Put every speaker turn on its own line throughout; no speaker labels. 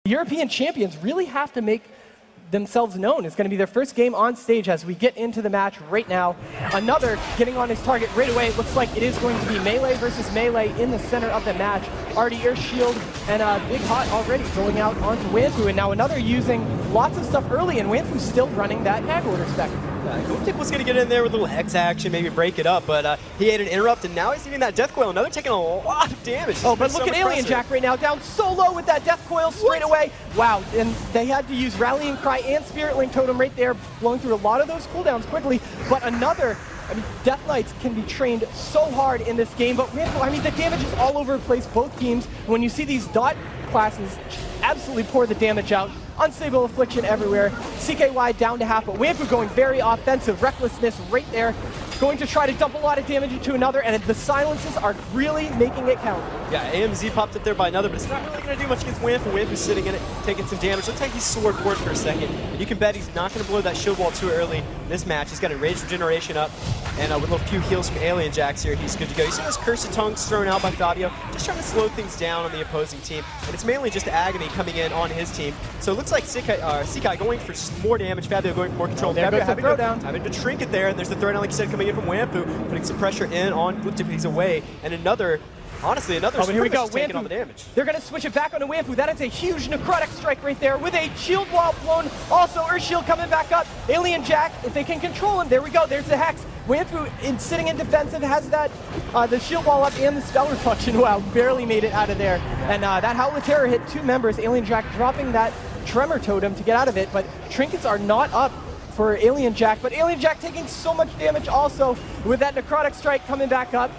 The European champions really have to make themselves known. It's going to be their first game on stage as we get into the match right now. Another getting on his target right away. It looks like it is going to be Melee versus Melee in the center of the match. Already Air Shield and Big Hot already going out onto Wanfu, and now another using lots of stuff early, and Wanfu's still running that tag order spec.
Gliptic was going to get in there with a little Hex action, maybe break it up, but he ate an interrupt, and now he's eating that Death Coil. Another taking a lot of damage.
Oh, but look at Alien Jack right now, down so low with that Death Coil straight away. Wow, and they had to use Rallying Cry and Spirit Link Totem right there, blowing through a lot of those cooldowns quickly. But another, I mean, Death Knights can be trained so hard in this game, but I mean, the damage is all over the place, both teams. When you see these dot classes absolutely pour the damage out, Unstable Affliction everywhere, CKY down to half, but Wanfu going very offensive, Recklessness right there, going to try to dump a lot of damage into another, and the silences are really making it count.
Yeah, AMZ popped up there by another, but it's not really going to do much against Wanfu. Wanfu's sitting in it, taking some damage. Looks like he's sword forward for a second. And you can bet he's not going to blow that shield wall too early in this match. He's got a Rage Regeneration up, and with a few heals from Alien Jacks here, he's good to go. You see those Cursed Tongues thrown out by Fabio, just trying to slow things down on the opposing team. And it's mainly just Agony coming in on his team. So it looks like Sekai going for more damage, Fabio going for more control. Fabio having to trinket there, and there's the throwdown, like you said, coming in from Wanfu, putting some pressure in on Gliptic, but he's away. And another, honestly, another
here we go.
taking all the damage.
They're going to switch it back onto Wanfu. That is a huge necrotic strike right there with a shield wall blown. Also, Earth Shield coming back up. Alien Jack, if they can control him, there we go. There's the Hex. Wanfu, sitting in defensive, has that the shield wall up and the spell reflection. Wow, barely made it out of there. And that Howl of Terror hit two members. Alien Jack dropping that Tremor Totem to get out of it, but trinkets are not up for Alien Jack, but Alien Jack taking so much damage also with that necrotic strike coming back up.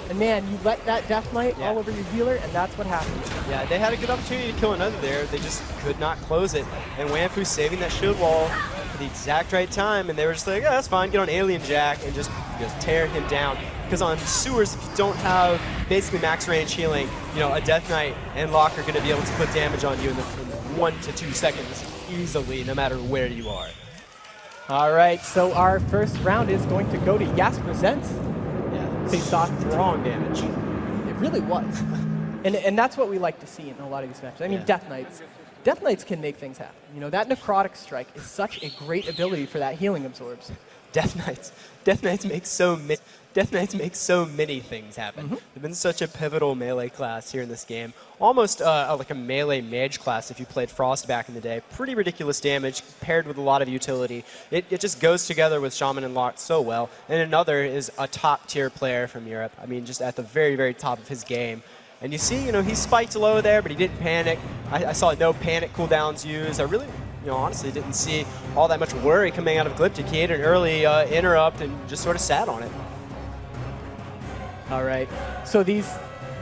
And man, you let that Death Knight all over your healer, and that's what happened.
Yeah, they had a good opportunity to kill another there. They just could not close it. And Wanfu saving that shield wall at the exact right time, and they were just like, yeah, that's fine, get on Alien Jack and just tear him down. Because on sewers, if you don't have basically max range healing, you know, a Death Knight and Locke are going to be able to put damage on you in 1 to 2 seconds easily, no matter where you are.
All right, so our first round is going to go to Yas Presents. Based off
strong damage.
It really was. and that's what we like to see in a lot of these matches. I mean, Death Knights can make things happen. You know, that necrotic strike is such a great ability for that healing absorbs.
Death Knights make so many things happen. They've been such a pivotal melee class here in this game. Almost like a melee mage class if you played Frost back in the day. Pretty ridiculous damage paired with a lot of utility. It just goes together with Shaman and Locke so well. And another is a top tier player from Europe. I mean, just at the very, very top of his game. And you see, you know, he spiked low there, but he didn't panic. I saw no panic cooldowns used. I really, you know, honestly didn't see all that much worry coming out of Gliptic. He had an early interrupt and just sort of sat on it.
All right, so the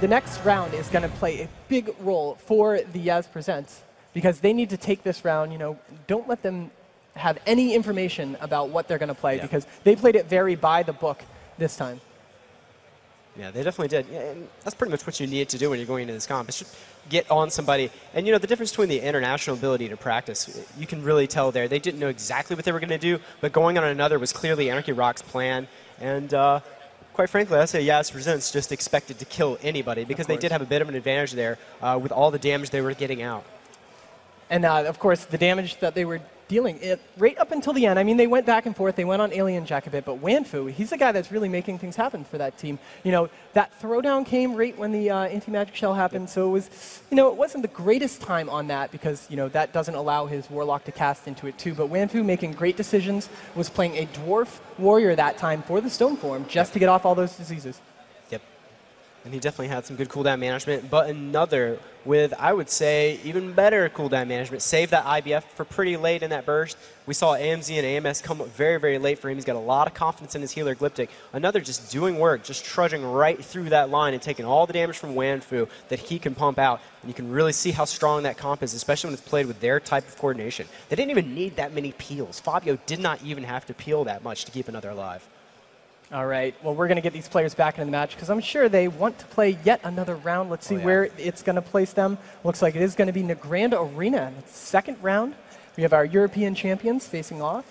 next round is going to play a big role for the Yas Presents because they need to take this round, you know, don't let them have any information about what they're going to play because they played it very by the book this time.
Yeah, they definitely did. Yeah, and that's pretty much what you need to do when you're going into this comp. Is just get on somebody. And, you know, the difference between the international ability to practice, you can really tell there. They didn't know exactly what they were going to do, but going on another was clearly Anarchy Roc's plan. And quite frankly, I'd say Yas Presents just expected to kill anybody because they did have a bit of an advantage there with all the damage they were getting out.
And, of course, the damage that they were dealing right up until the end. I mean, they went back and forth. They went on Alien Jack a bit, but Wanfu, he's the guy that's really making things happen for that team. You know, that throwdown came right when the anti-magic shell happened, so it was, you know, it wasn't the greatest time on that because, you know, that doesn't allow his Warlock to cast into it too, but Wanfu making great decisions, was playing a Dwarf Warrior that time for the Stone form just to get off all those diseases.
Yep. And he definitely had some good cooldown management, but another with, I would say, even better cooldown management. Saved that IBF for pretty late in that burst. We saw AMZ and AMS come up very, very late for him. He's got a lot of confidence in his healer, Gliptic. Another just doing work, just trudging right through that line and taking all the damage from Wanfu that he can pump out. And you can really see how strong that comp is, especially when it's played with their type of coordination. They didn't even need that many peels. Fabio did not even have to peel that much to keep another alive.
All right, well, we're going to get these players back into the match because I'm sure they want to play yet another round. Let's see where it's going to place them. Looks like it is going to be Negrand Arena in the second round. We have our European champions facing off.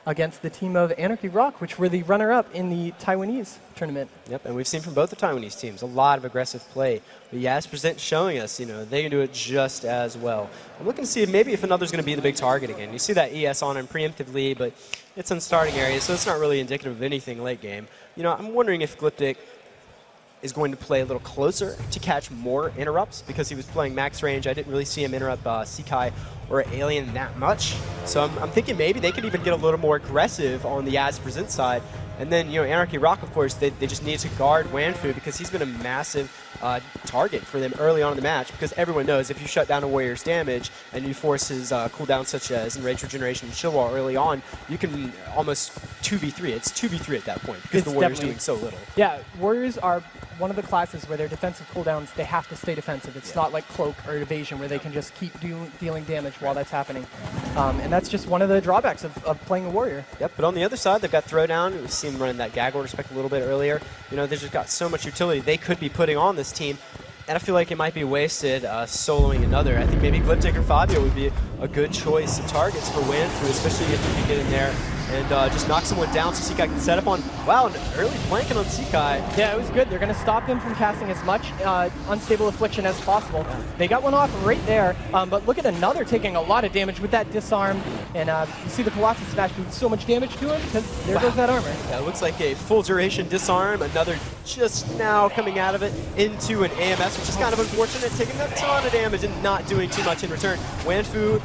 against the team of Anarchy Roc, which were the runner-up in the Taiwanese tournament.
Yep, and we've seen from both the Taiwanese teams a lot of aggressive play. But Yas Present showing us, they can do it just as well. I'm looking to see if another's going to be the big target again. You see that ES on him preemptively, but it's in starting area, so it's not really indicative of anything late game. I'm wondering if Glyptic is going to play a little closer to catch more interrupts because he was playing max range. I didn't really see him interrupt Sekai or Alien that much. So I'm thinking maybe they could even get a little more aggressive on the Yas Present side. And then, Anarchy Roc, of course, they just need to guard Wanfu because he's been a massive target for them early on in the match because everyone knows if you shut down a Warrior's damage and you force his cooldowns such as Enrage Regeneration and Chill Wall early on, you can almost 2v3. It's 2v3 at that point because the Warrior's doing so little.
Yeah, Warriors are one of the classes where their defensive cooldowns, they have to stay defensive. It's not like Cloak or Evasion where they can just keep dealing damage while that's happening. And that's just one of the drawbacks of playing a Warrior.
Yep, but on the other side, they've got Throwdown. We've seen them running that gag order spec a little bit earlier. They've just got so much utility they could be putting on this team. And I feel like it might be wasted soloing another. I think maybe Glyptic or Fabio would be a good choice of targets for Wanfu, especially if you can get in there and just knock someone down so Sekai can set up on, wow, an early flanking on Sekai.
Yeah, it was good. They're going to stop him from casting as much Unstable Affliction as possible. Yeah. They got one off right there, but look at another taking a lot of damage with that disarm. And you see the Colossus Smash do so much damage to him because there goes that armor.
Yeah, it looks like a full duration disarm, another just now coming out of it into an AMS, which is kind of unfortunate, taking a ton of damage and not doing too much in return. Wanfu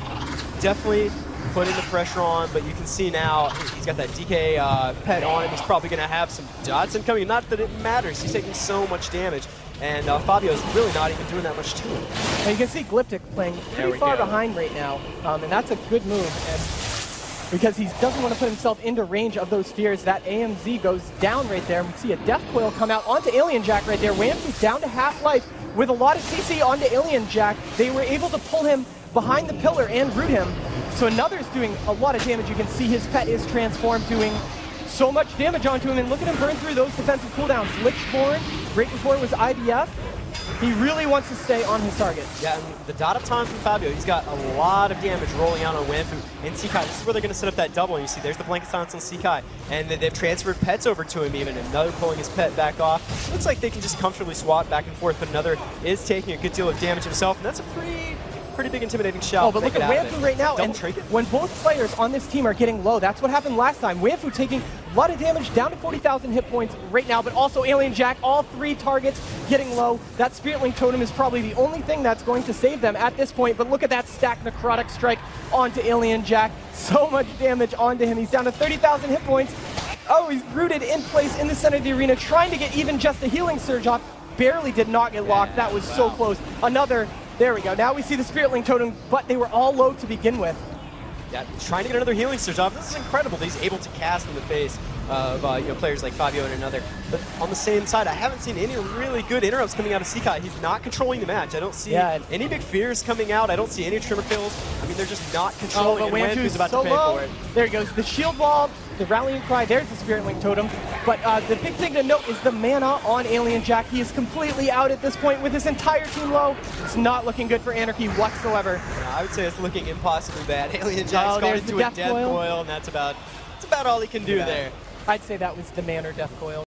definitely putting the pressure on, but you can see now he's got that DK pet on him. He's probably going to have some dots incoming. Not that it matters. He's taking so much damage, and Fabio's really not even doing that much to him.
And you can see Glyptic playing pretty far behind right now, and that's a good move. And because he doesn't want to put himself into range of those spheres, that AMZ goes down right there. And we see a Death Coil come out onto Alien Jack right there. Wanfu's down to half-life with a lot of CC onto Alien Jack. They were able to pull him behind the pillar and root him. So another's doing a lot of damage. You can see his pet is transformed, doing so much damage onto him. And look at him burn through those defensive cooldowns. Lichborn, right before it was IBF. He really wants to stay on his target.
Yeah, and the dot up time from Fabio, he's got a lot of damage rolling out on Wanfu and Sekai. This is where they're going to set up that double. And you see there's the blanket silence on Sekai. And they've transferred pets over to him even. Another pulling his pet back off. Looks like they can just comfortably swap back and forth, but another is taking a good deal of damage himself. And that's a pretty big intimidating shot.
Oh, but look at Wanfu right now, and when both players on this team are getting low, that's what happened last time. Wanfu taking a lot of damage, down to 40,000 hit points right now, but also Alien Jack, all three targets getting low. That Spirit Link Totem is probably the only thing that's going to save them at this point, but look at that stack Necrotic Strike onto Alien Jack. So much damage onto him. He's down to 30,000 hit points. Oh, he's rooted in place in the center of the arena, trying to get even just a healing surge off. Barely did not get locked. That was so close. Another. There we go. Now we see the Spirit Link Totem, but they were all low to begin with.
Yeah, trying to get another healing surge off. This is incredible. He's able to cast in the face of players like Fabio and another. But on the same side, I haven't seen any really good interrupts coming out of Sekai. He's not controlling the match. I don't see any big fears coming out. I don't see any trimmer kills. I mean, they're just not controlling.
Oh, but Wanfu's about to pay for it. There he goes. The shield wall, the rallying cry. There's the Spirit Link Totem. But the big thing to note is the mana on Alien Jack. He is completely out at this point with his entire team low. It's not looking good for Anarchy whatsoever.
I would say it's looking impossibly bad. Alien Jack's gone into a Death Coil, and that's about all he can do there.
I'd say that was the man or Death Coil.